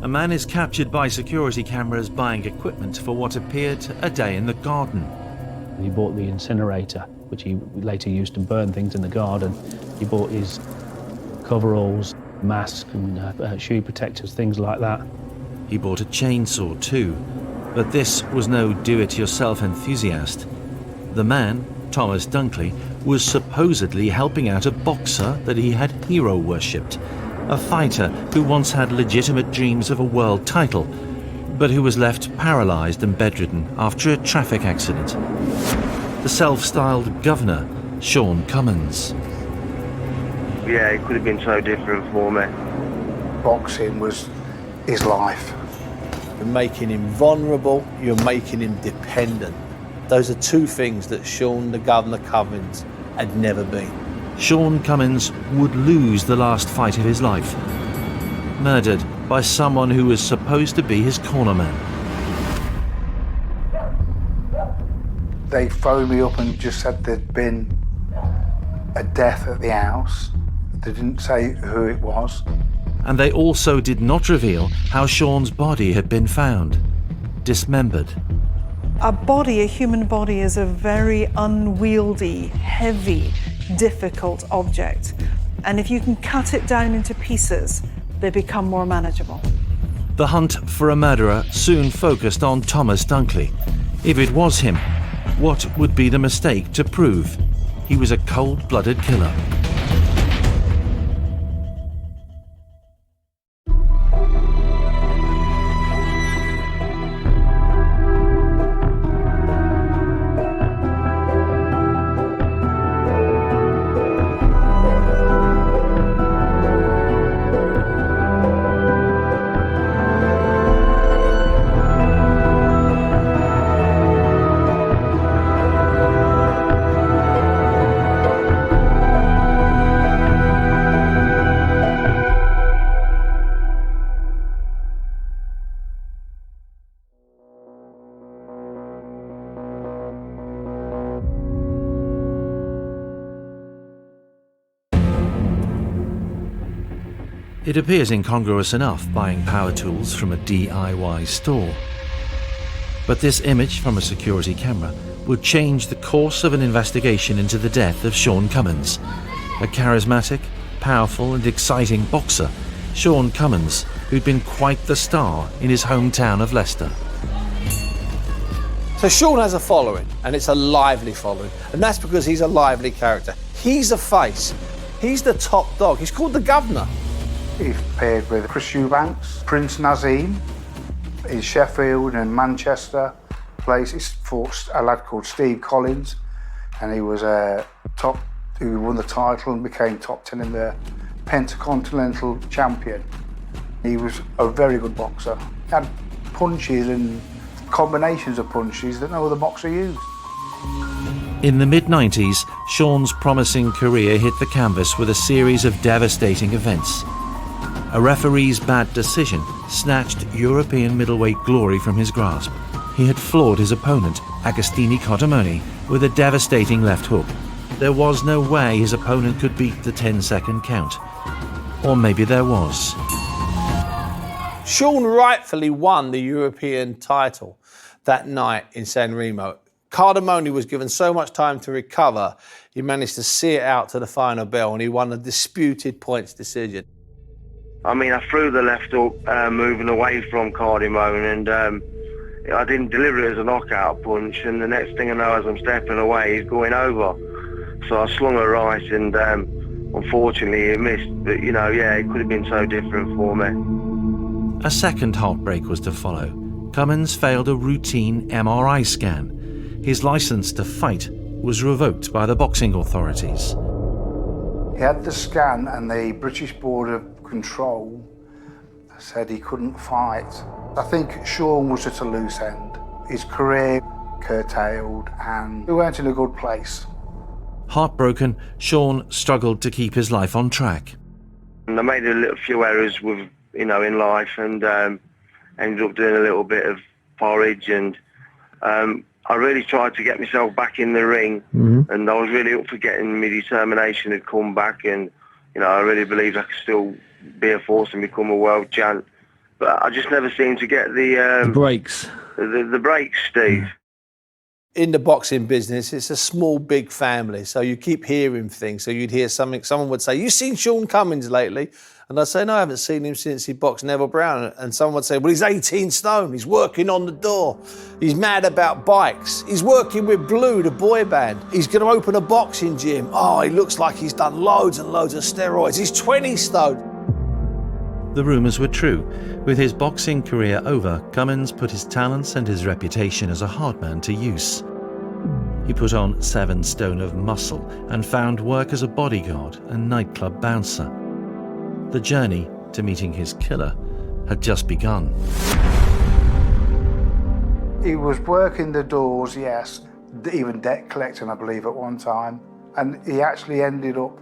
A man is captured by security cameras buying equipment for what appeared a day in the garden. He bought the incinerator, which he later used to burn things in the garden. He bought his coveralls, masks and shoe protectors, things like that. He bought a chainsaw too, but this was no do-it-yourself enthusiast. The man, Thomas Dunkley, was supposedly helping out a boxer that he had hero-worshipped, a fighter who once had legitimate dreams of a world title, but who was left paralysed and bedridden after a traffic accident. The self-styled governor, Sean Cummins. Yeah, it could have been so different for me. Boxing was his life. You're making him vulnerable, you're making him dependent. Those are two things that Sean the Governor Cummins had never been. Sean Cummins would lose the last fight of his life, murdered by someone who was supposed to be his cornerman. They phoned me up and just said there'd been a death at the house. They didn't say who it was. And they also did not reveal how Sean's body had been found, dismembered. A human body, is a very unwieldy, heavy, difficult object. And if you can cut it down into pieces, they become more manageable. The hunt for a murderer soon focused on Thomas Dunkley. If it was him, what would be the mistake to prove he was a cold-blooded killer? It appears incongruous enough buying power tools from a DIY store. But this image from a security camera would change the course of an investigation into the death of Sean Cummins. A charismatic, powerful and exciting boxer, Sean Cummins, who'd been quite the star in his hometown of Leicester. So Sean has a following, and it's a lively following, and that's because he's a lively character. He's a face. He's the top dog. He's called the Governor. He paired with Chris Eubanks, Prince Nazim in Sheffield and Manchester places, fought a lad called Steve Collins, and he was who won the title and became top 10 in the Pentacontinental Champion. He was a very good boxer. He had punches and combinations of punches that no other boxer used. In the mid-90s, Sean's promising career hit the canvas with a series of devastating events. A referee's bad decision snatched European middleweight glory from his grasp. He had floored his opponent, Agostini Cotamoni, with a devastating left hook. There was no way his opponent could beat the 10-second count. Or maybe there was. Sean rightfully won the European title that night in San Remo. Cardamone was given so much time to recover, he managed to see it out to the final bell, and he won a disputed points decision. I mean, I threw the left hook moving away from Cardamone, and I didn't deliver it as a knockout punch, and the next thing I know, as I'm stepping away, he's going over. So I slung a right, and unfortunately it missed. But, you know, yeah, it could have been so different for me. A second heartbreak was to follow. Cummins failed a routine MRI scan. His license to fight was revoked by the boxing authorities. He had the scan, and the British Board of Control said he couldn't fight. I think Sean was at a loose end. His career curtailed, and he weren't in a good place. Heartbroken, Sean struggled to keep his life on track. And I made a few errors with, you know, in life, and ended up doing a little bit of porridge, and I really tried to get myself back in the ring, and I was really up for getting my determination to come back, and, you know, I really believed I could still be a force and become a world champ. but I just never seem to get The breaks. the breaks, Steve. In the boxing business, it's a small, big family, so you keep hearing things. So you'd hear something, someone would say, "You seen Sean Cummins lately?" And I'd say, "No, I haven't seen him since he boxed Neville Brown." And someone would say, "Well, he's 18 stone, he's working on the door, he's mad about bikes, he's working with Blue, the boy band, he's going to open a boxing gym. Oh, he looks like he's done loads and loads of steroids, he's 20 stone." The rumours were true. With his boxing career over, Cummins put his talents and his reputation as a hard man to use. He put on 7 stone of muscle and found work as a bodyguard and nightclub bouncer. The journey to meeting his killer had just begun. He was working the doors, yes, even debt collecting, I believe, at one time. And he actually ended up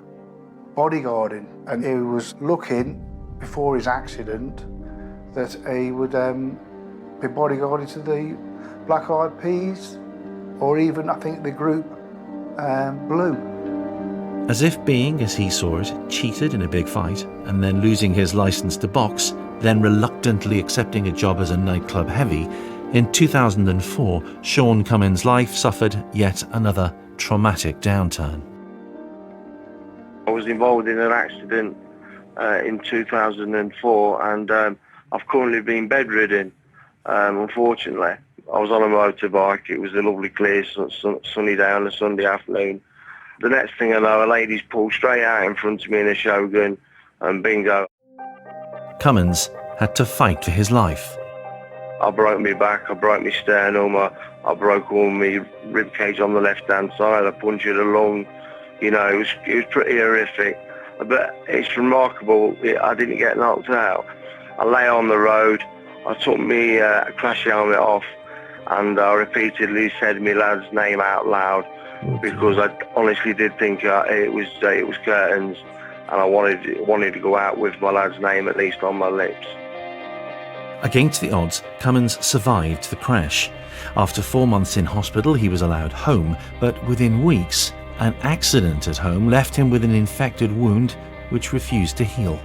bodyguarding. And he was looking, before his accident, that he would be bodyguarding to the Black Eyed Peas, or even, I think, the group Blue. As if being, as he saw it, cheated in a big fight and then losing his license to box, then reluctantly accepting a job as a nightclub heavy, in 2004, Sean Cummins' life suffered yet another traumatic downturn. I was involved in an accident in 2004, and I've currently been bedridden, unfortunately. I was on a motorbike. It was a lovely, clear, sunny day on a Sunday afternoon. The next thing I know, a lady's pulled straight out in front of me in a Shogun, and bingo. Cummins had to fight for his life. I broke my back, I broke my sternum, I broke all my ribcage on the left-hand side, I punctured a lung. You know, it was pretty horrific. But it's remarkable, I didn't get knocked out. I lay on the road, I took my crash helmet off, and I repeatedly said my lad's name out loud, because I honestly did think it was curtains, and I wanted to go out with my lad's name at least on my lips. Against the odds, Cummins survived the crash. After 4 months in hospital, he was allowed home, but within weeks, an accident at home left him with an infected wound which refused to heal.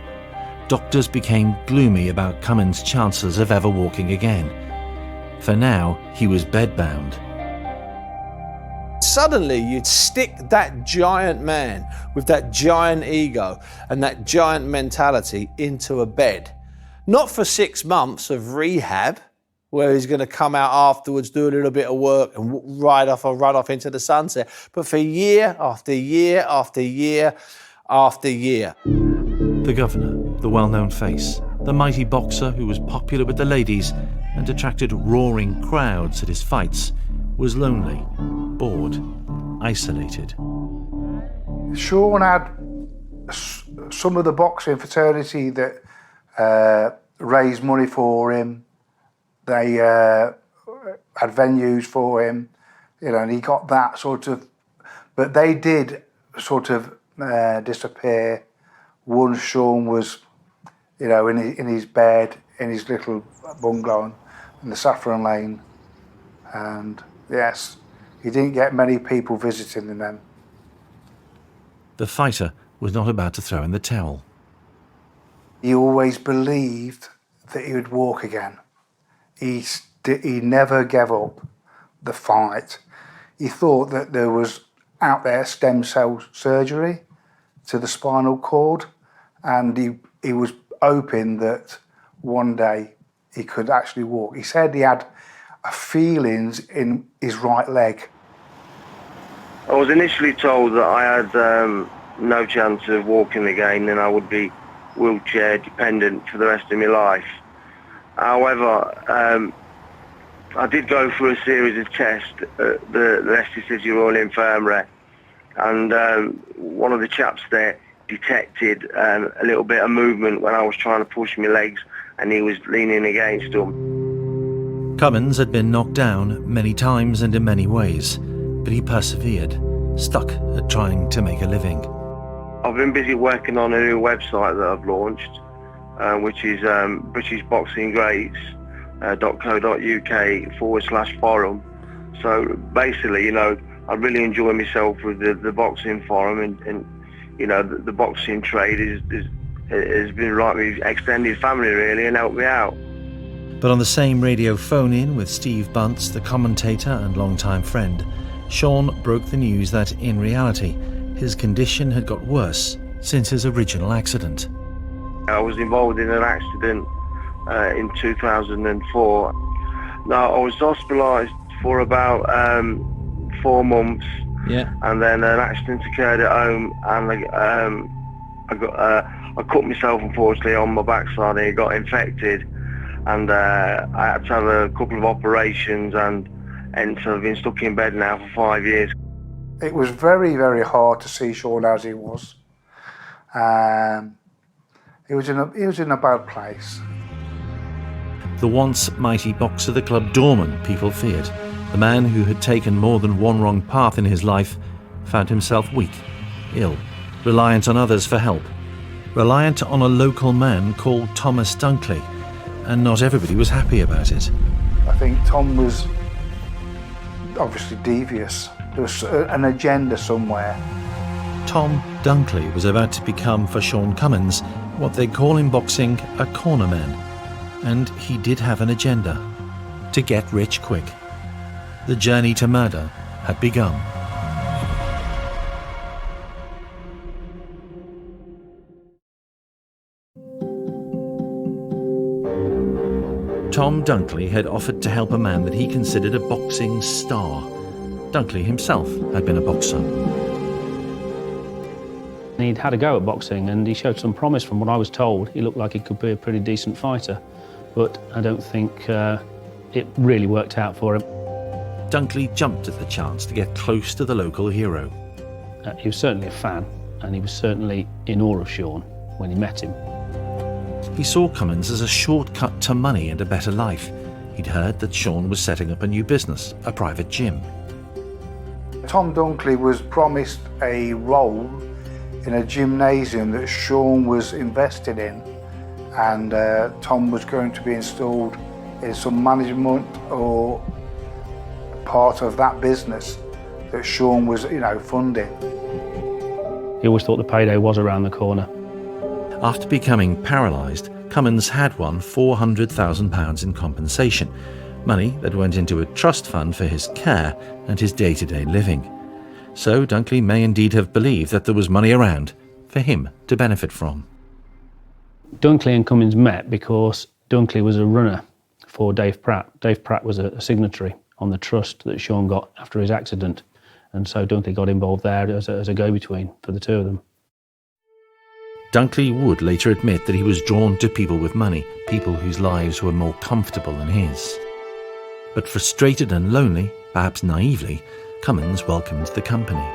Doctors became gloomy about Cummins' chances of ever walking again. For now, he was bedbound. Suddenly, you'd stick that giant man with that giant ego and that giant mentality into a bed. Not for 6 months of rehab, where he's going to come out afterwards, do a little bit of work and run off into the sunset, but for year after year after year after year. The governor, the well-known face, the mighty boxer who was popular with the ladies and attracted roaring crowds at his fights, was lonely, bored, isolated. Sean had some of the boxing fraternity that raised money for him. They had venues for him, you know, and he got that sort of. But they did sort of disappear once Sean was, you know, in his bed, in his little bungalow in the Saffron Lane. And yes, he didn't get many people visiting him then. The fighter was not about to throw in the towel. He always believed that he would walk again. He never gave up the fight. He thought that there was out there stem cell surgery to the spinal cord, and he was hoping that one day he could actually walk. He said he had feelings in his right leg. I was initially told that I had no chance of walking again and I would be wheelchair dependent for the rest of my life. However, I did go through a series of tests at the Leicester City Royal Infirmary, and one of the chaps there detected a little bit of movement when I was trying to push my legs, and he was leaning against them. Cummins had been knocked down many times and in many ways, but he persevered, stuck at trying to make a living. I've been busy working on a new website that I've launched, which is BritishBoxingGreats.co.uk/forum. So basically, you know, I really enjoy myself with the boxing forum, and you know, the boxing trade has been like my extended family really, and helped me out. But on the same radio phone-in with Steve Bunce, the commentator and longtime friend, Sean broke the news that, in reality, his condition had got worse since his original accident. I was involved in an accident in 2004. Now, I was hospitalised for about 4 months, and then an accident occurred at home, and I cut myself, unfortunately, on my backside, and it got infected, and I had to have a couple of operations, and so I've been stuck in bed now for 5 years. It was very, very hard to see Sean as he was. He was in a bad place. The once mighty boxer, the club doorman people feared, the man who had taken more than one wrong path in his life, found himself weak, ill, reliant on others for help, reliant on a local man called Thomas Dunkley, and not everybody was happy about it. I think Tom was obviously devious. There was an agenda somewhere. Tom Dunkley was about to become, for Sean Cummins, what they call in boxing a corner man. And he did have an agenda: to get rich quick. The journey to murder had begun. Tom Dunkley had offered to help a man that he considered a boxing star. Dunkley himself had been a boxer. He'd had a go at boxing and he showed some promise from what I was told. He looked like he could be a pretty decent fighter, but I don't think it really worked out for him. Dunkley jumped at the chance to get close to the local hero. He was certainly a fan, and he was certainly in awe of Sean when he met him. He saw Cummins as a shortcut to money and a better life. He'd heard that Sean was setting up a new business, a private gym. Tom Dunkley was promised a role in a gymnasium that Sean was invested in, and Tom was going to be installed in some management or part of that business that Sean was, funding. He always thought the payday was around the corner. After becoming paralysed, Cummins had won £400,000 in compensation, money that went into a trust fund for his care and his day-to-day living. So Dunkley may indeed have believed that there was money around for him to benefit from. Dunkley and Cummins met because Dunkley was a runner for Dave Pratt. Dave Pratt was a signatory on the trust that Sean got after his accident, and so Dunkley got involved there as a go-between for the two of them. Dunkley would later admit that he was drawn to people with money, people whose lives were more comfortable than his. But frustrated and lonely, perhaps naively, Cummins welcomed the company.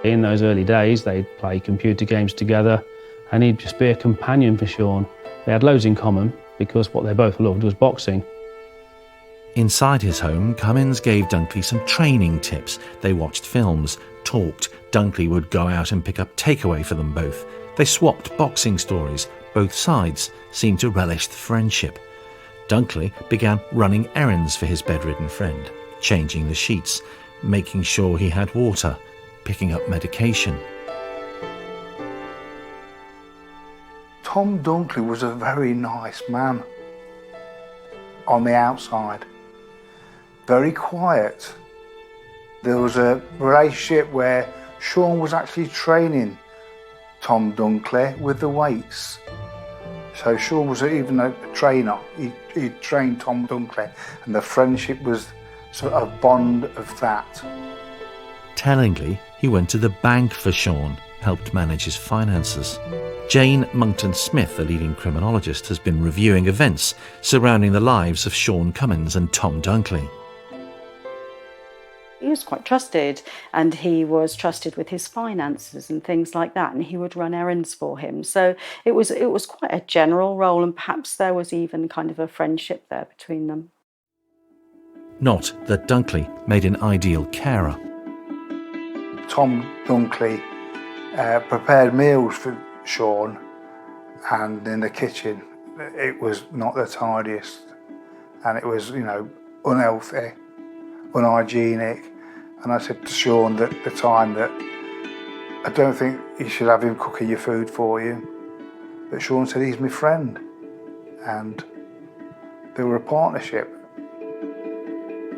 In those early days, they'd play computer games together, and he'd just be a companion for Sean. They had loads in common, because what they both loved was boxing. Inside his home, Cummins gave Dunkley some training tips. They watched films, talked. Dunkley would go out and pick up takeaway for them both. They swapped boxing stories. Both sides seemed to relish the friendship. Dunkley began running errands for his bedridden friend, changing the sheets, making sure he had water, picking up medication. Tom Dunkley was a very nice man on the outside, very quiet. There was a relationship where Sean was actually training Tom Dunkley with the weights. So Sean was even a trainer. He trained Tom Dunkley, and the friendship was sort of a bond of that. Tellingly, he went to the bank for Sean, helped manage his finances. Jane Monkton-Smith, a leading criminologist, has been reviewing events surrounding the lives of Sean Cummins and Tom Dunkley. He was quite trusted, and he was trusted with his finances and things like that, and he would run errands for him. So it was quite a general role, and perhaps there was even kind of a friendship there between them. Not that Dunkley made an ideal carer. Tom Dunkley prepared meals for Sean, and in the kitchen it was not the tidiest, and it was, unhealthy, unhygienic. And I said to Sean at the time that I don't think you should have him cooking your food for you. But Sean said he's my friend, and they were a partnership.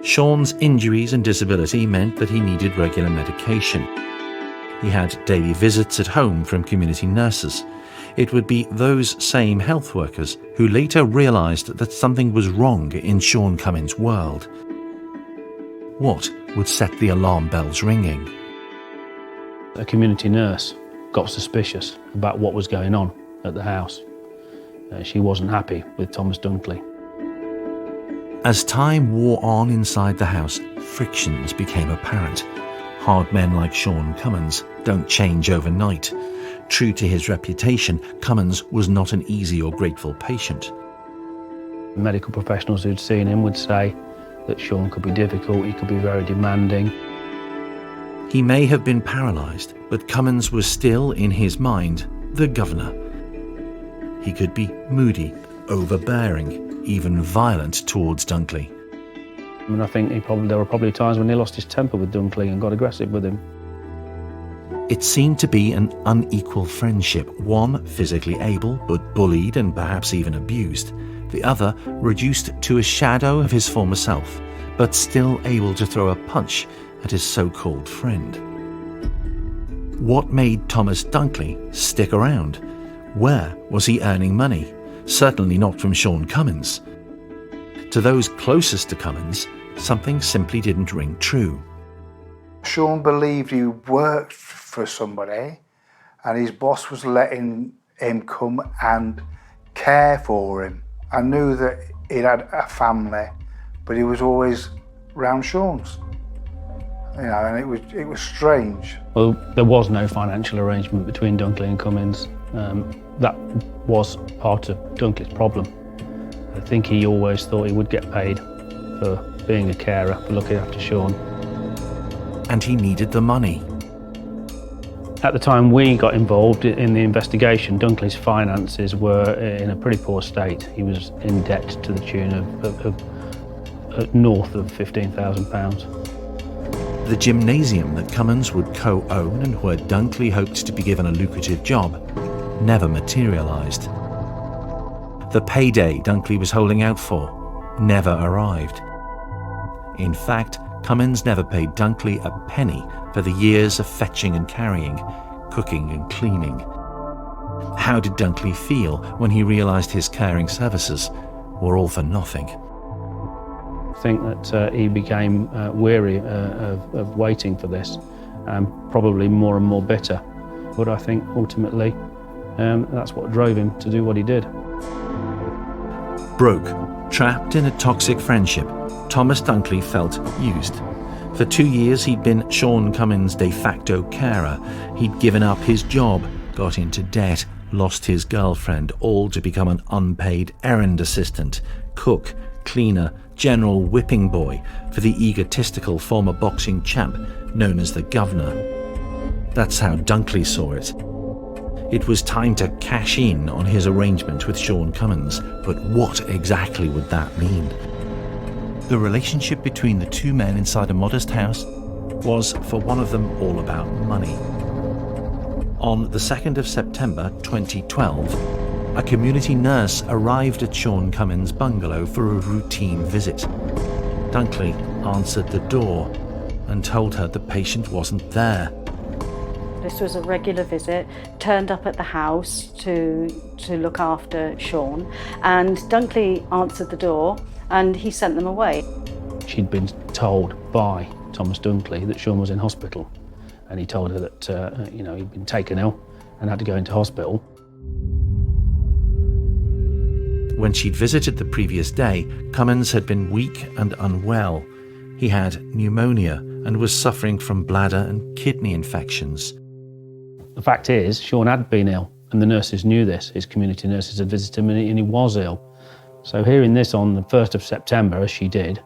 Sean's injuries and disability meant that he needed regular medication. He had daily visits at home from community nurses. It would be those same health workers who later realised that something was wrong in Sean Cummins' world. What would set the alarm bells ringing? A community nurse got suspicious about what was going on at the house. She wasn't happy with Thomas Dunkley. As time wore on inside the house, frictions became apparent. Hard men like Sean Cummins don't change overnight. True to his reputation, Cummins was not an easy or grateful patient. Medical professionals who'd seen him would say that Sean could be difficult, he could be very demanding. He may have been paralysed, but Cummins was still, in his mind, the governor. He could be moody, overbearing, even violent towards Dunkley. I think there were probably times when he lost his temper with Dunkley and got aggressive with him. It seemed to be an unequal friendship, one physically able but bullied and perhaps even abused, the other reduced to a shadow of his former self, but still able to throw a punch at his so-called friend. What made Thomas Dunkley stick around? Where was he earning money? Certainly not from Sean Cummins. To those closest to Cummins, something simply didn't ring true. Sean believed he worked for somebody and his boss was letting him come and care for him. I knew that he had a family, but he was always round Sean's. You know, and it was strange. Well, there was no financial arrangement between Dunkley and Cummins. That was part of Dunkley's problem. I think he always thought he would get paid for being a carer, for looking after Sean. And he needed the money. At the time we got involved in the investigation, Dunkley's finances were in a pretty poor state. He was in debt to the tune of north of £15,000. The gymnasium that Cummins would co-own and where Dunkley hoped to be given a lucrative job never materialised. The payday Dunkley was holding out for never arrived. In fact, Cummins never paid Dunkley a penny for the years of fetching and carrying, cooking and cleaning. How did Dunkley feel when he realised his caring services were all for nothing? I think that he became weary of waiting for this, and probably more and more bitter. But I think ultimately that's what drove him to do what he did. Broke, trapped in a toxic friendship, Thomas Dunkley felt used. For 2 years he'd been Sean Cummins' de facto carer. He'd given up his job, got into debt, lost his girlfriend, all to become an unpaid errand assistant, cook, cleaner, general whipping boy for the egotistical former boxing champ known as the Governor. That's how Dunkley saw it. It was time to cash in on his arrangement with Sean Cummins, but what exactly would that mean? The relationship between the two men inside a modest house was, for one of them, all about money. On the 2nd of September 2012, a community nurse arrived at Sean Cummins' bungalow for a routine visit. Dunkley answered the door and told her the patient wasn't there. This was a regular visit, turned up at the house to look after Sean, and Dunkley answered the door and he sent them away. She'd been told by Thomas Dunkley that Sean was in hospital, and he told her that he'd been taken ill and had to go into hospital. When she'd visited the previous day, Cummins had been weak and unwell. He had pneumonia and was suffering from bladder and kidney infections. The fact is, Sean had been ill, and the nurses knew this. His community nurses had visited him, and he was ill. So hearing this on the 1st of September, as she did,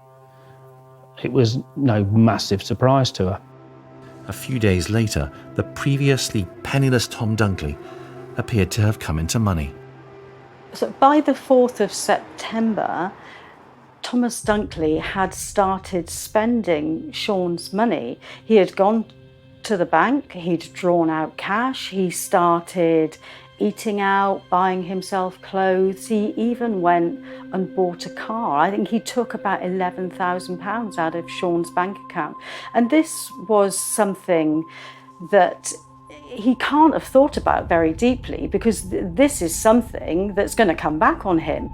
it was no massive surprise to her. A few days later, the previously penniless Tom Dunkley appeared to have come into money. So by the 4th of September, Thomas Dunkley had started spending Sean's money. He had gone to the bank, he'd drawn out cash, he started eating out, buying himself clothes. He even went and bought a car. I think he took about £11,000 out of Sean's bank account. And this was something that he can't have thought about very deeply, because this is something that's going to come back on him.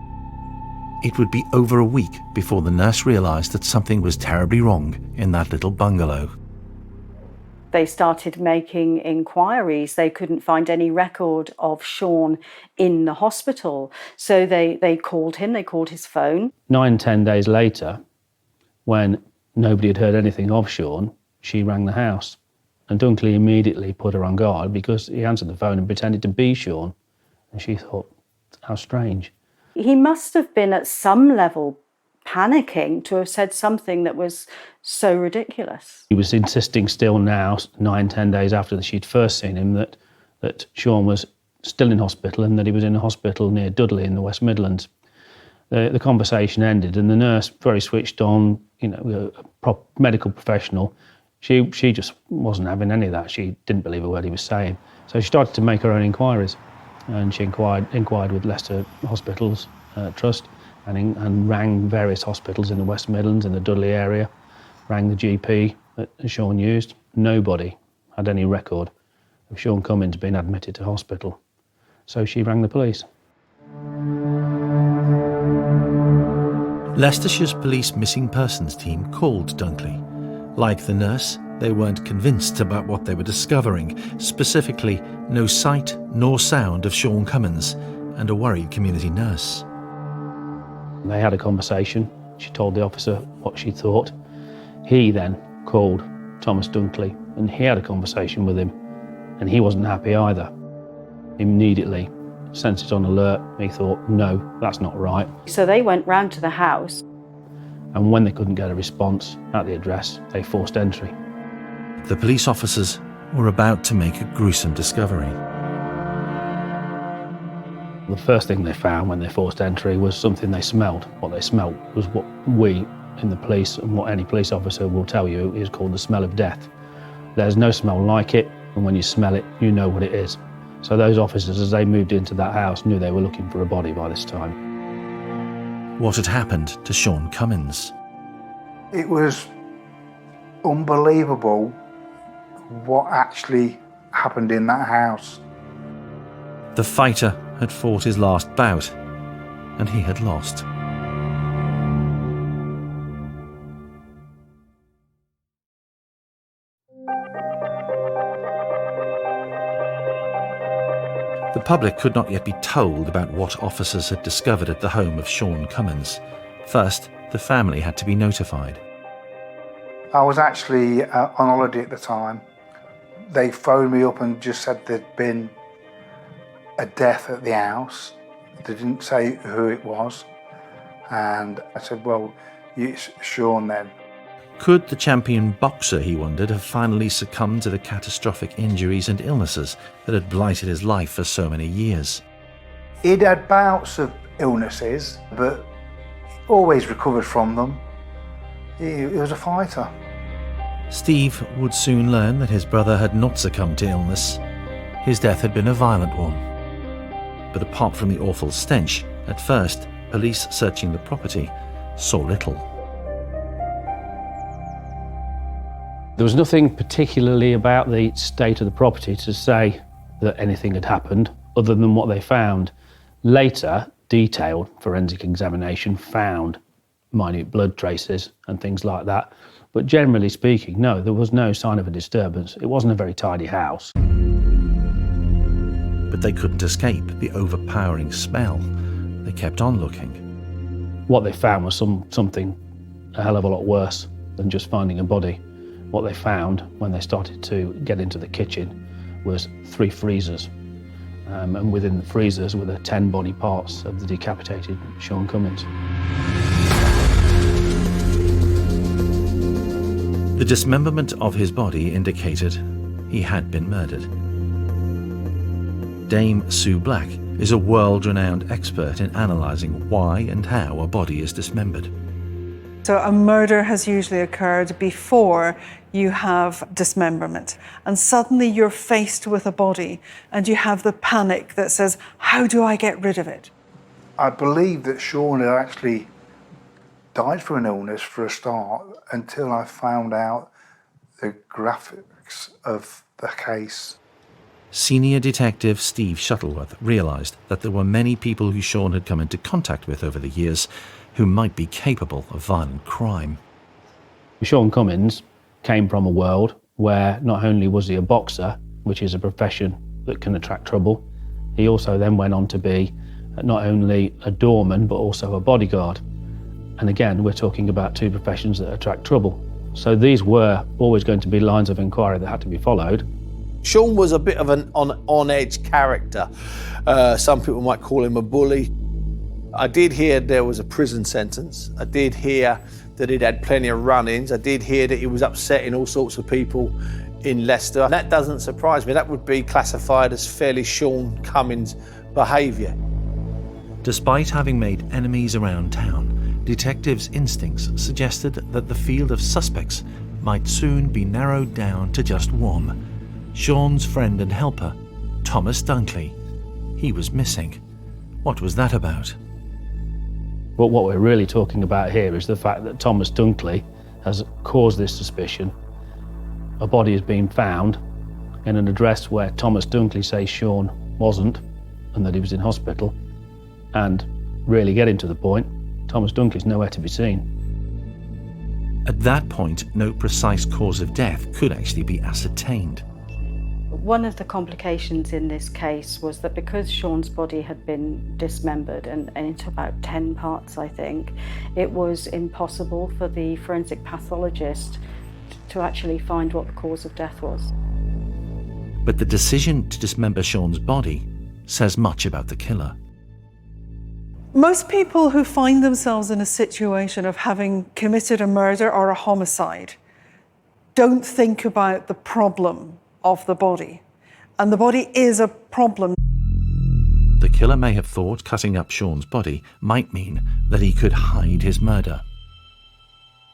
It would be over a week before the nurse realised that something was terribly wrong in that little bungalow. They started making inquiries. They couldn't find any record of Sean in the hospital. So they called him, they called his phone. 9-10 days later, when nobody had heard anything of Sean, she rang the house. And Dunkley immediately put her on guard because he answered the phone and pretended to be Sean. And she thought, how strange. He must have been at some level panicking to have said something that was so ridiculous. He was insisting still now, 9-10 days after she'd first seen him, that Sean was still in hospital and that he was in a hospital near Dudley in the West Midlands. The conversation ended and the nurse, very switched on, a proper medical professional, she just wasn't having any of that. She didn't believe a word he was saying. So she started to make her own inquiries, and she inquired with Leicester Hospitals Trust and rang various hospitals in the West Midlands, in the Dudley area, rang the GP that Sean used. Nobody had any record of Sean Cummins being admitted to hospital. So she rang the police. Leicestershire's police missing persons team called Dunkley. Like the nurse, they weren't convinced about what they were discovering, specifically no sight nor sound of Sean Cummins and a worried community nurse. They had a conversation. She told the officer what she thought. He then called Thomas Dunkley and he had a conversation with him, and he wasn't happy either. Immediately, senses on alert, he thought, no, that's not right. So they went round to the house. And when they couldn't get a response at the address, they forced entry. The police officers were about to make a gruesome discovery. The first thing they found when they forced entry was something they smelled. What they smelled was what we in the police and what any police officer will tell you is called the smell of death. There's no smell like it, and when you smell it, you know what it is. So those officers, as they moved into that house, knew they were looking for a body by this time. What had happened to Sean Cummins? It was unbelievable what actually happened in that house. The fighter had fought his last bout, and he had lost. The public could not yet be told about what officers had discovered at the home of Sean Cummins. First, the family had to be notified. I was actually on holiday at the time. They phoned me up and just said there'd been a death at the house. They didn't say who it was. And I said, well, it's Sean then. Could the champion boxer, he wondered, have finally succumbed to the catastrophic injuries and illnesses that had blighted his life for so many years? He'd had bouts of illnesses, but always recovered from them. He was a fighter. Steve would soon learn that his brother had not succumbed to illness. His death had been a violent one. But apart from the awful stench, at first, police searching the property saw little. There was nothing particularly about the state of the property to say that anything had happened other than what they found. Later, detailed forensic examination found minute blood traces and things like that. But generally speaking, no, there was no sign of a disturbance. It wasn't a very tidy house. But they couldn't escape the overpowering smell. They kept on looking. What they found was something a hell of a lot worse than just finding a body. What they found when they started to get into the kitchen was 3 freezers. And within the freezers were the 10 body parts of the decapitated Sean Cummins. The dismemberment of his body indicated he had been murdered. Dame Sue Black is a world-renowned expert in analysing why and how a body is dismembered. So a murder has usually occurred before you have dismemberment, and suddenly you're faced with a body and you have the panic that says, how do I get rid of it? I believe that Sean had actually died from an illness for a start until I found out the graphics of the case. Senior Detective Steve Shuttleworth realised that there were many people who Sean had come into contact with over the years who might be capable of violent crime. Sean Cummins came from a world where not only was he a boxer, which is a profession that can attract trouble, he also then went on to be not only a doorman but also a bodyguard. And again, we're talking about two professions that attract trouble. So these were always going to be lines of inquiry that had to be followed. Sean was a bit of an on-edge character. Some people might call him a bully. I did hear there was a prison sentence. I did hear that he'd had plenty of run-ins. I did hear that he was upsetting all sorts of people in Leicester. And that doesn't surprise me. That would be classified as fairly Sean Cummins behaviour. Despite having made enemies around town, detectives' instincts suggested that the field of suspects might soon be narrowed down to just one: Sean's friend and helper, Thomas Dunkley. He was missing. What was that about? But what we're really talking about here is the fact that Thomas Dunkley has caused this suspicion. A body has been found in an address where Thomas Dunkley says Sean wasn't and that he was in hospital. And really getting to the point, Thomas Dunkley's nowhere to be seen. At that point, no precise cause of death could actually be ascertained. One of the complications in this case was that because Sean's body had been dismembered and into about 10 parts, I think, it was impossible for the forensic pathologist to actually find what the cause of death was. But the decision to dismember Sean's body says much about the killer. Most people who find themselves in a situation of having committed a murder or a homicide don't think about the problem of the body. And the body is a problem. The killer may have thought cutting up Sean's body might mean that he could hide his murder.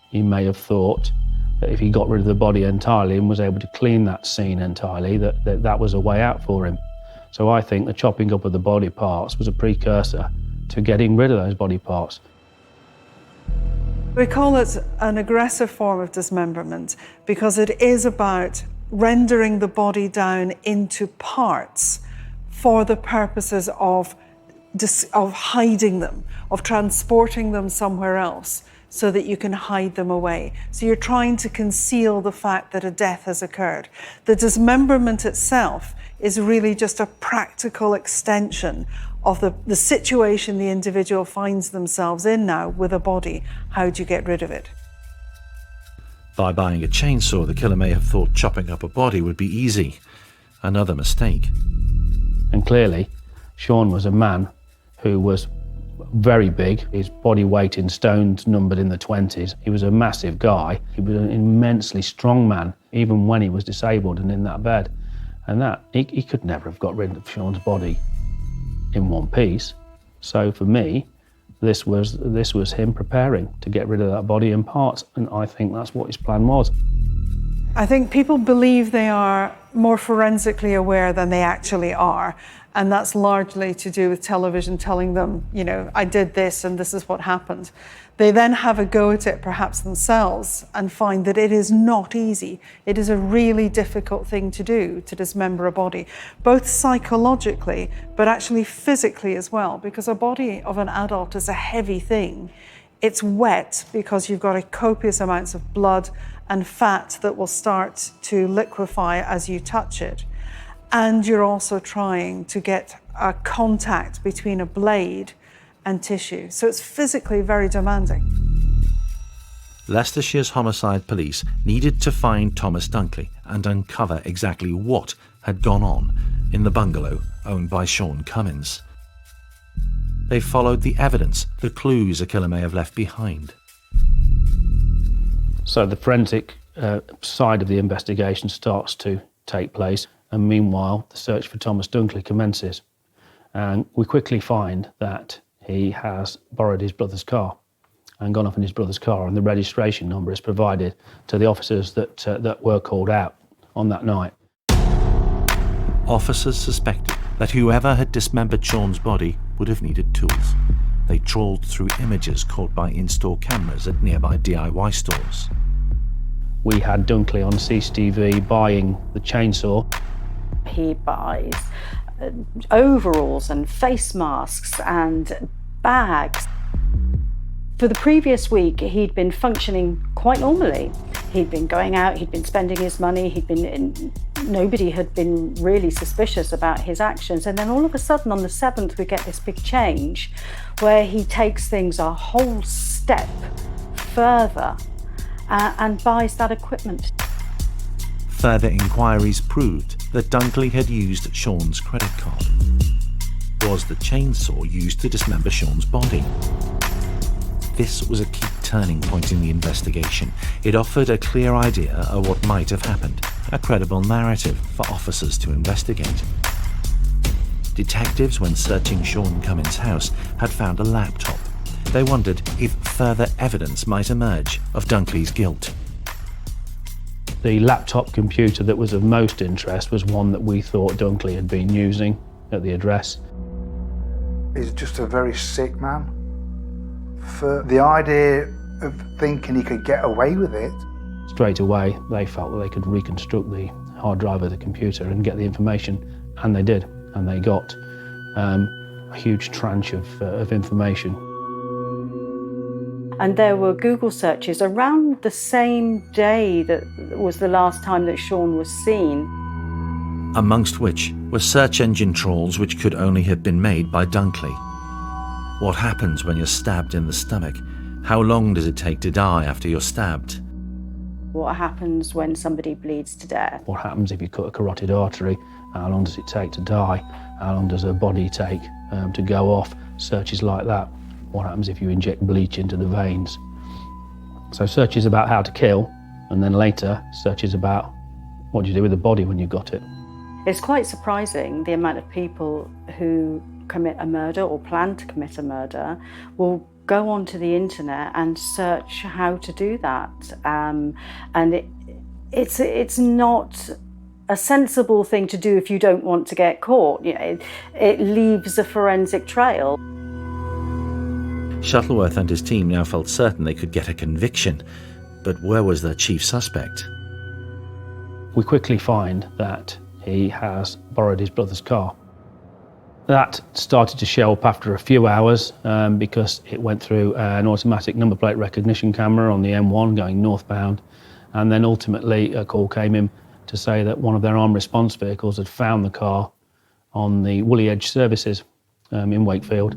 He may have thought that if he got rid of the body entirely and was able to clean that scene entirely, that was a way out for him. So I think the chopping up of the body parts was a precursor to getting rid of those body parts. We call it an aggressive form of dismemberment because it is about rendering the body down into parts for the purposes of hiding them, of transporting them somewhere else so that you can hide them away. So you're trying to conceal the fact that a death has occurred. The dismemberment itself is really just a practical extension of the situation the individual finds themselves in now with a body. How do you get rid of it? By buying a chainsaw, the killer may have thought chopping up a body would be easy. Another mistake. And clearly, Sean was a man who was very big. His body weight in stones numbered in the 20s. He was a massive guy. He was an immensely strong man, even when he was disabled and in that bed. And that, he could never have got rid of Sean's body in one piece. So for me, this was him preparing to get rid of that body in parts, and I think that's what his plan was. I think people believe they are more forensically aware than they actually are, and that's largely to do with television telling them, you know, I did this and this is what happened. They then have a go at it perhaps themselves and find that it is not easy. It is a really difficult thing to do, to dismember a body, both psychologically but actually physically as well, because a body of an adult is a heavy thing. It's wet because you've got copious amounts of blood and fat that will start to liquefy as you touch it. And you're also trying to get a contact between a blade and tissue. So it's physically very demanding. Leicestershire's homicide police needed to find Thomas Dunkley and uncover exactly what had gone on in the bungalow owned by Sean Cummins. They followed the evidence, the clues a killer may have left behind. So the forensic side of the investigation starts to take place, and meanwhile the search for Thomas Dunkley commences. And we quickly find that he has borrowed his brother's car. and gone off in his brother's car, and the registration number is provided to the officers that were called out on that night. Officers suspected that whoever had dismembered Sean's body would have needed tools. They trawled through images caught by in-store cameras at nearby DIY stores. We had Dunkley on CCTV buying the chainsaw. He buys overalls and face masks and bags. For the previous week, he'd been functioning quite normally. He'd been going out, he'd been spending his money, nobody had been really suspicious about his actions. And then all of a sudden on the 7th, we get this big change where he takes things a whole step further and buys that equipment. Further inquiries proved that Dunkley had used Sean's credit card. Was the chainsaw used to dismember Sean's body? This was a key turning point in the investigation. It offered a clear idea of what might have happened, a credible narrative for officers to investigate. Detectives, when searching Sean Cummins' house, had found a laptop. They wondered if further evidence might emerge of Dunkley's guilt. The laptop computer that was of most interest was one that we thought Dunkley had been using at the address. He's just a very sick man. For the idea of thinking he could get away with it. Straight away, they felt that they could reconstruct the hard drive of the computer and get the information, and they did. And they got a huge tranche of information. And there were Google searches around the same day that was the last time that Sean was seen. Amongst which were search engine trawls which could only have been made by Dunkley. What happens when you're stabbed in the stomach? How long does it take to die after you're stabbed? What happens when somebody bleeds to death? What happens if you cut a carotid artery? How long does it take to die? How long does a body take to go off? Searches like that. What happens if you inject bleach into the veins? So searches about how to kill, and then later searches about what do you do with the body when you've got it. It's quite surprising the amount of people who commit a murder or plan to commit a murder will go onto the internet and search how to do that. And it's not a sensible thing to do if you don't want to get caught. You know, it leaves a forensic trail. Shuttleworth and his team now felt certain they could get a conviction, but where was their chief suspect? We quickly find that he has borrowed his brother's car. That started to show up after a few hours because it went through an automatic number plate recognition camera on the M1 going northbound, and then ultimately a call came in to say that one of their armed response vehicles had found the car on the Woolly Edge services in Wakefield.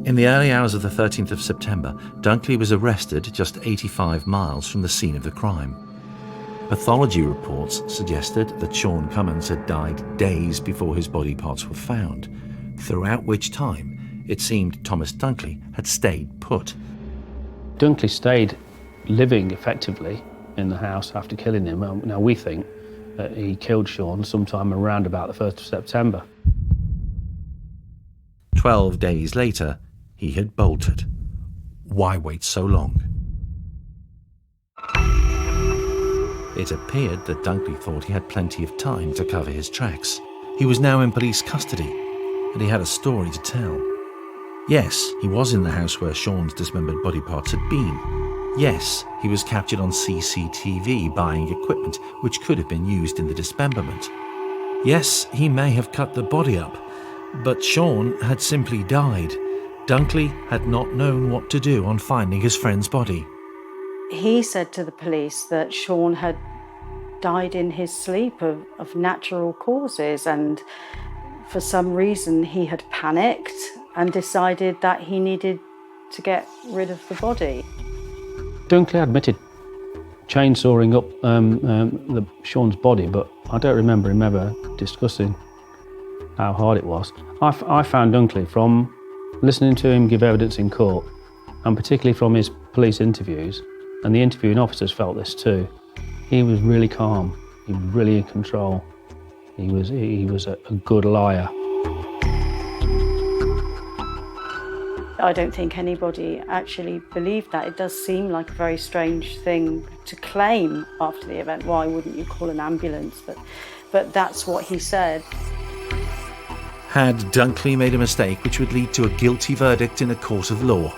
In the early hours of the 13th of September, Dunkley was arrested just 85 miles from the scene of the crime. Pathology reports suggested that Sean Cummins had died days before his body parts were found, throughout which time it seemed Thomas Dunkley had stayed put. Dunkley stayed living effectively in the house after killing him. Now we think that he killed Sean sometime around about the 1st of September. 12 days later, he had bolted. Why wait so long? It appeared that Dunkley thought he had plenty of time to cover his tracks. He was now in police custody, and he had a story to tell. Yes, he was in the house where Sean's dismembered body parts had been. Yes, he was captured on CCTV buying equipment which could have been used in the dismemberment. Yes, he may have cut the body up, but Sean had simply died. Dunkley had not known what to do on finding his friend's body. He said to the police that Sean had died in his sleep of natural causes, and for some reason he had panicked and decided that he needed to get rid of the body. Dunkley admitted chainsawing up Sean's body, but I don't remember him ever discussing how hard it was. I found Dunkley, from listening to him give evidence in court, and particularly from his police interviews, and the interviewing officers felt this too, he was really calm, he was really in control, he was a good liar. I don't think anybody actually believed that. It does seem like a very strange thing to claim after the event. Why wouldn't you call an ambulance? But that's what he said. Had Dunkley made a mistake which would lead to a guilty verdict in a court of law?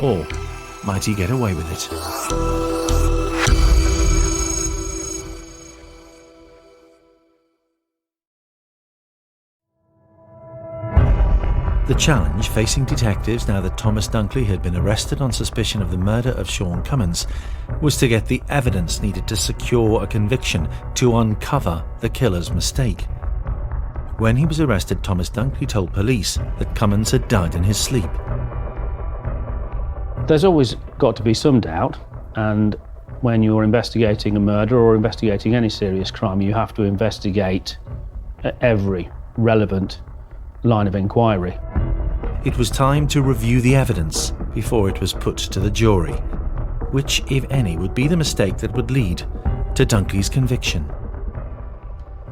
Or might he get away with it? The challenge facing detectives now that Thomas Dunkley had been arrested on suspicion of the murder of Sean Cummins was to get the evidence needed to secure a conviction to uncover the killer's mistake. When he was arrested, Thomas Dunkley told police that Cummins had died in his sleep. There's always got to be some doubt, and when you're investigating a murder or investigating any serious crime, you have to investigate every relevant line of inquiry. It was time to review the evidence before it was put to the jury, which, if any, would be the mistake that would lead to Dunkley's conviction.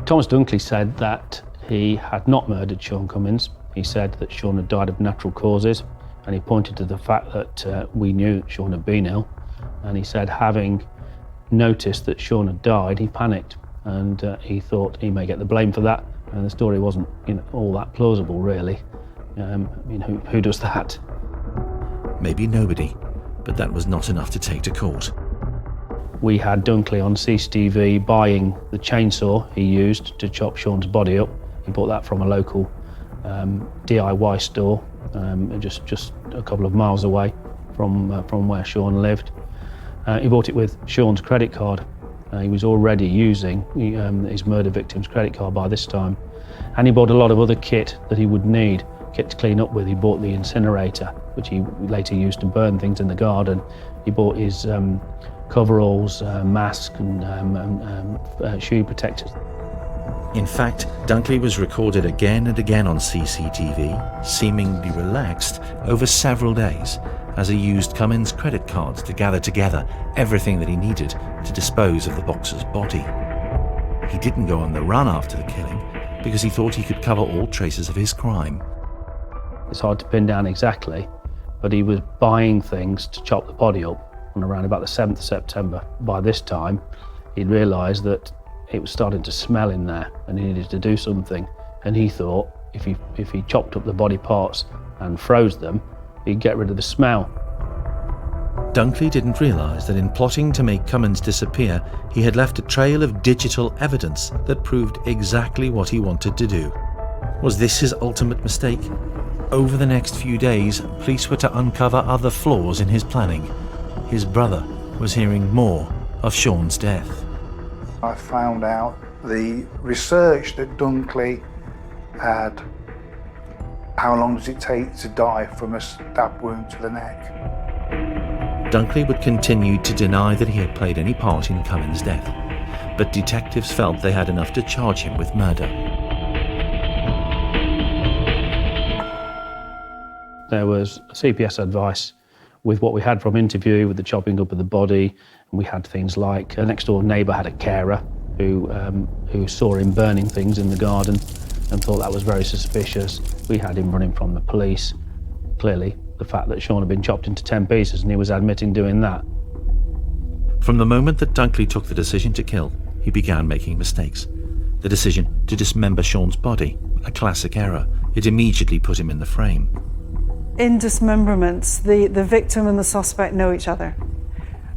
Thomas Dunkley said that he had not murdered Sean Cummins. He said that Sean had died of natural causes, and he pointed to the fact that we knew Sean had been ill, and he said having noticed that Sean had died, he panicked, and he thought he may get the blame for that. And the story wasn't, all that plausible, really. Who does that? Maybe nobody, but that was not enough to take to court. We had Dunkley on CCTV buying the chainsaw he used to chop Sean's body up. He bought that from a local DIY store, just a couple of miles away from where Sean lived. He bought it with Sean's credit card. He was already using his murder victim's credit card by this time. And he bought a lot of other kit that he would need, kit to clean up with. He bought the incinerator, which he later used to burn things in the garden. He bought his coveralls, mask and shoe protectors. In fact, Dunkley was recorded again and again on CCTV, seemingly relaxed over several days, as he used Cummins' credit cards to gather together everything that he needed to dispose of the boxer's body. He didn't go on the run after the killing because he thought he could cover all traces of his crime. It's hard to pin down exactly, but he was buying things to chop the body up on around about the 7th of September. By this time, he'd realised that it was starting to smell in there and he needed to do something. And he thought if he chopped up the body parts and froze them, he'd get rid of the smell. Dunkley didn't realise that in plotting to make Cummins disappear, he had left a trail of digital evidence that proved exactly what he wanted to do. Was this his ultimate mistake? Over the next few days, police were to uncover other flaws in his planning. His brother was hearing more of Sean's death. I found out the research that Dunkley had. How long does it take to die from a stab wound to the neck? Dunkley would continue to deny that he had played any part in Cummins' death, but detectives felt they had enough to charge him with murder. There was CPS advice with what we had from interview, with the chopping up of the body. And we had things like a next door neighbour had a carer who saw him burning things in the garden and thought that was very suspicious. We had him running from the police. Clearly, the fact that Sean had been chopped into 10 pieces and he was admitting doing that. From the moment that Dunkley took the decision to kill, he began making mistakes. The decision to dismember Sean's body, a classic error. It immediately put him in the frame. In dismemberments, the victim and the suspect know each other.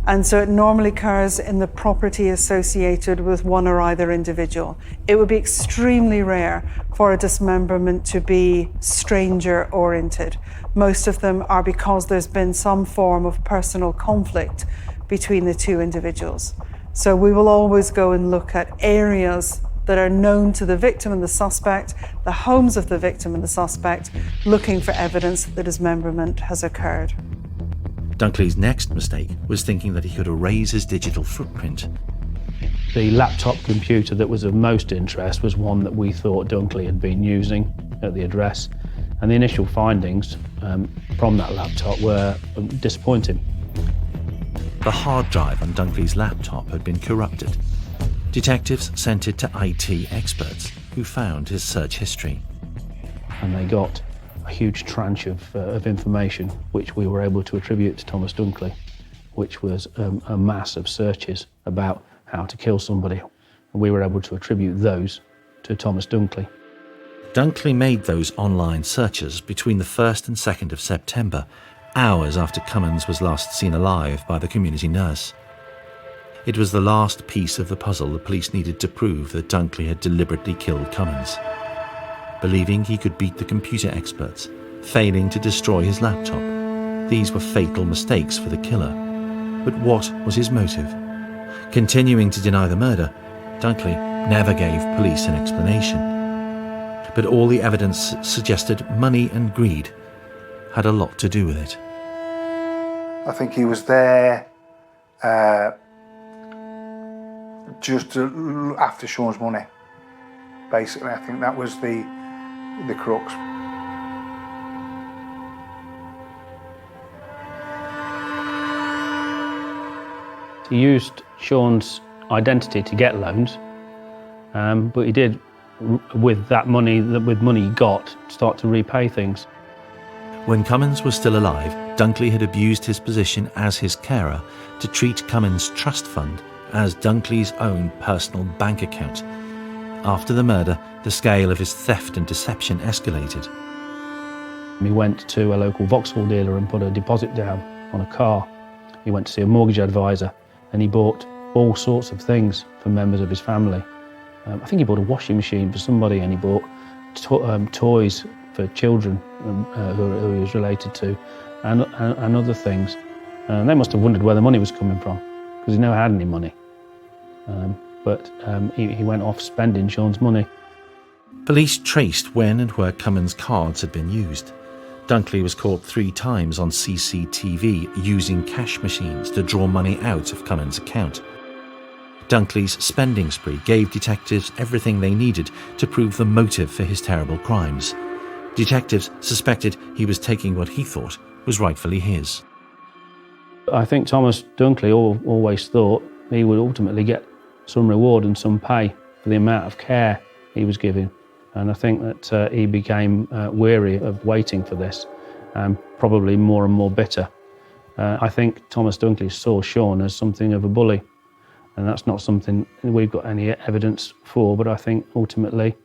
And so it normally occurs in the property associated with one or either individual. It would be extremely rare for a dismemberment to be stranger-oriented. Most of them are because there's been some form of personal conflict between the two individuals. So we will always go and look at areas that are known to the victim and the suspect, the homes of the victim and the suspect, looking for evidence that the dismemberment has occurred. Dunkley's next mistake was thinking that he could erase his digital footprint. The laptop computer that was of most interest was one that we thought Dunkley had been using at the address, and the initial findings from that laptop were disappointing. The hard drive on Dunkley's laptop had been corrupted. Detectives sent it to IT experts who found his search history. And they got a huge tranche of information which we were able to attribute to Thomas Dunkley, which was a mass of searches about how to kill somebody. And we were able to attribute those to Thomas Dunkley. Dunkley made those online searches between the 1st and 2nd of September, hours after Cummins was last seen alive by the community nurse. It was the last piece of the puzzle the police needed to prove that Dunkley had deliberately killed Cummins. Believing he could beat the computer experts, failing to destroy his laptop, these were fatal mistakes for the killer. But what was his motive? Continuing to deny the murder, Dunkley never gave police an explanation. But all the evidence suggested money and greed had a lot to do with it. I think he was there just after Sean's money. Basically, I think that was the crux. He used Sean's identity to get loans, but he did, with money he got, start to repay things. When Cummins was still alive, Dunkley had abused his position as his carer to treat Cummins' trust fund as Dunkley's own personal bank account. After the murder, the scale of his theft and deception escalated. He went to a local Vauxhall dealer and put a deposit down on a car. He went to see a mortgage advisor and he bought all sorts of things for members of his family. I think he bought a washing machine for somebody, and he bought toys for children who he was related to, and other things. They must have wondered where the money was coming from, because he never had any money. But he went off spending Sean's money. Police traced when and where Cummins' cards had been used. Dunkley was caught 3 times on CCTV using cash machines to draw money out of Cummins' account. Dunkley's spending spree gave detectives everything they needed to prove the motive for his terrible crimes. Detectives suspected he was taking what he thought was rightfully his. I think Thomas Dunkley always thought he would ultimately get some reward and some pay for the amount of care he was giving. And I think that he became weary of waiting for this, and probably more and more bitter. I think Thomas Dunkley saw Sean as something of a bully, and that's not something we've got any evidence for, but I think ultimately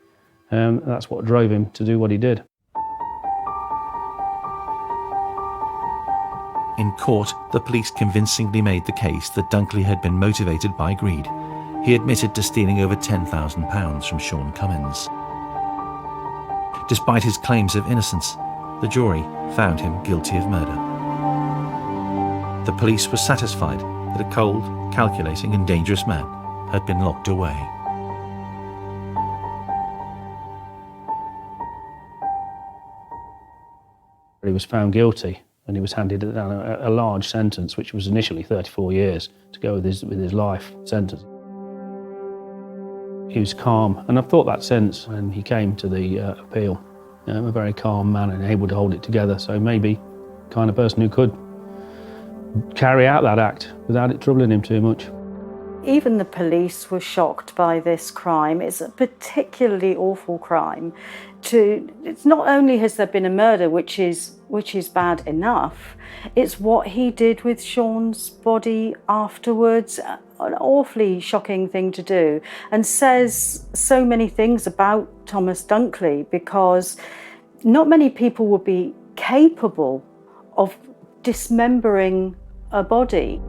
that's what drove him to do what he did. In court, the police convincingly made the case that Dunkley had been motivated by greed. He admitted to stealing over £10,000 from Sean Cummins. Despite his claims of innocence, the jury found him guilty of murder. The police were satisfied that a cold, calculating and dangerous man had been locked away. He was found guilty and he was handed down a large sentence, which was initially 34 years, to go with his life sentence. He was calm, and I've thought that since when he came to the appeal. A very calm man and able to hold it together, so maybe the kind of person who could carry out that act without it troubling him too much. Even the police were shocked by this crime. It's a particularly awful crime. It's not only has there been a murder, which is bad enough, it's what he did with Sean's body afterwards. An awfully shocking thing to do, and says so many things about Thomas Dunkley, because not many people would be capable of dismembering a body.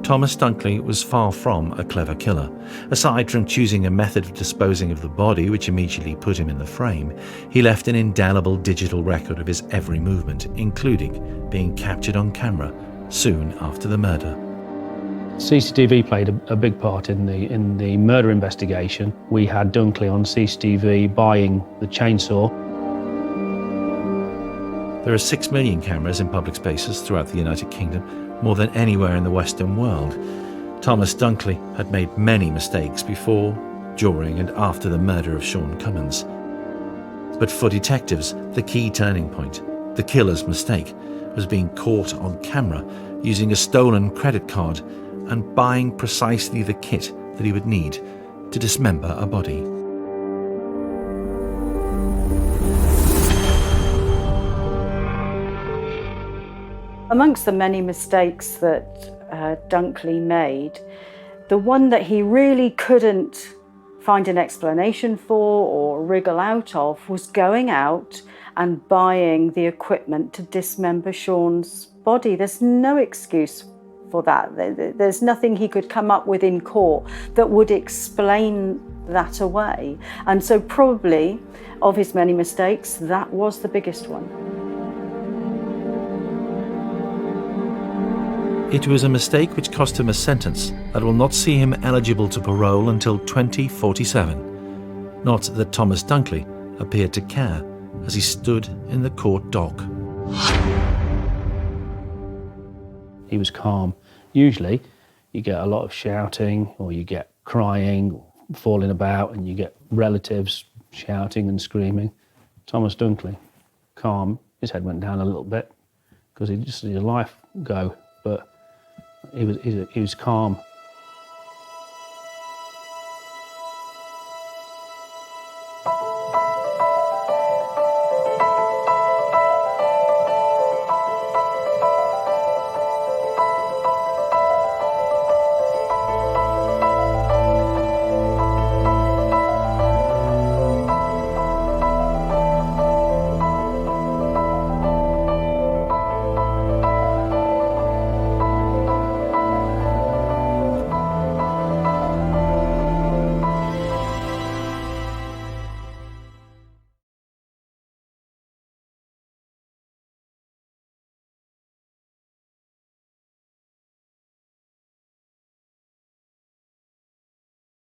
Thomas Dunkley was far from a clever killer. Aside from choosing a method of disposing of the body which immediately put him in the frame, he left an indelible digital record of his every movement, including being captured on camera soon after the murder. CCTV played a big part in the murder investigation. We had Dunkley on CCTV buying the chainsaw. There are 6 million cameras in public spaces throughout the United Kingdom, more than anywhere in the Western world. Thomas Dunkley had made many mistakes before, during and after the murder of Sean Cummins. But for detectives, the key turning point, the killer's mistake, was being caught on camera using a stolen credit card and buying precisely the kit that he would need to dismember a body. Amongst the many mistakes that Dunkley made, the one that he really couldn't find an explanation for or wriggle out of was going out and buying the equipment to dismember Sean's body. There's no excuse for that. There's nothing he could come up with in court that would explain that away. And so probably, of his many mistakes, that was the biggest one. It was a mistake which cost him a sentence that will not see him eligible to parole until 2047. Not that Thomas Dunkley appeared to care as he stood in the court dock. He was calm. Usually you get a lot of shouting, or you get crying, falling about, and you get relatives shouting and screaming. Thomas Dunkley, calm. His head went down a little bit because he just let his life go, but he was calm.